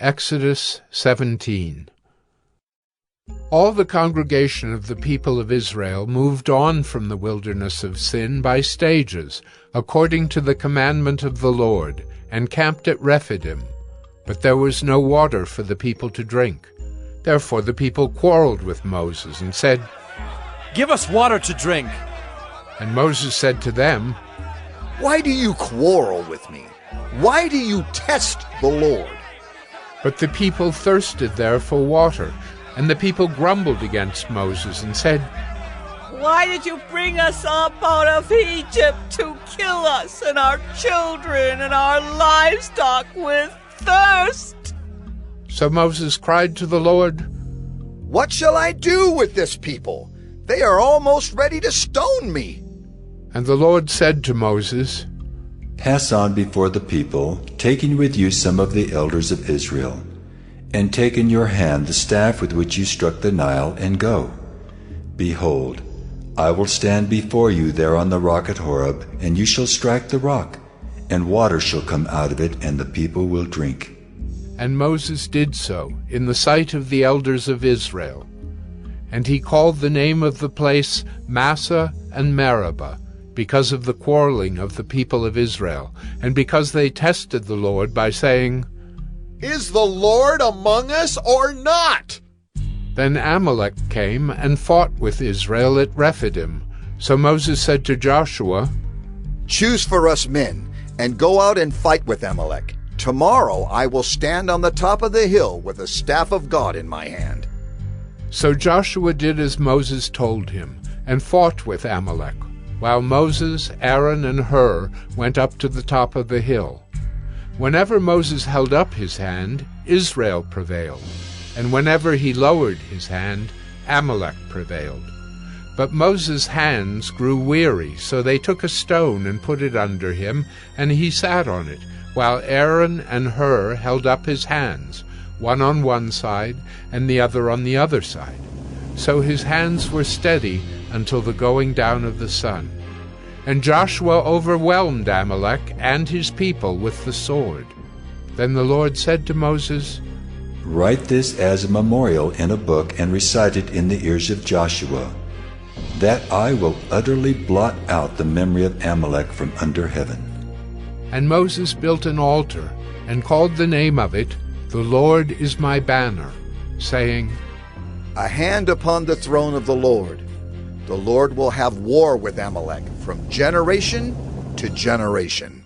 Exodus 17. All the congregation of the people of Israel moved on from the wilderness of Sin by stages, according to the commandment of the Lord, and camped at Rephidim. But there was no water for the people to drink. Therefore the people quarreled with Moses and said, "Give us water to drink." And Moses said to them, "Why do you quarrel with me? Why do you test the Lord?" But the people thirsted there for water, and the people grumbled against Moses and said, "Why did you bring us up out of Egypt to kill us and our children and our livestock with thirst?" So Moses cried to the Lord, "What shall I do with this people? They are almost ready to stone me." And the Lord said to Moses, "Pass on before the people, taking with you some of the elders of Israel, and take in your hand the staff with which you struck the Nile, and go. Behold, I will stand before you there on the rock at Horeb, and you shall strike the rock, and water shall come out of it, and the people will drink." And Moses did so in the sight of the elders of Israel. And he called the name of the place Massah and Meribah, because of the quarreling of the people of Israel, and because they tested the Lord by saying, "Is the Lord among us or not?" Then Amalek came and fought with Israel at Rephidim. So Moses said to Joshua, "Choose for us men, and go out and fight with Amalek. Tomorrow I will stand on the top of the hill with the staff of God in my hand." So Joshua did as Moses told him, and fought with Amalek, while Moses, Aaron, and Hur went up to the top of the hill. Whenever Moses held up his hand, Israel prevailed, and whenever he lowered his hand, Amalek prevailed. But Moses' hands grew weary, so they took a stone and put it under him, and he sat on it, while Aaron and Hur held up his hands, one on one side and the other on the other side. So his hands were steady until the going down of the sun. And Joshua overwhelmed Amalek and his people with the sword. Then the Lord said to Moses, "Write this as a memorial in a book and recite it in the ears of Joshua, that I will utterly blot out the memory of Amalek from under heaven." And Moses built an altar and called the name of it, "The Lord is my banner," saying, "A hand upon the throne of the Lord. The Lord will have war with Amalek from generation to generation."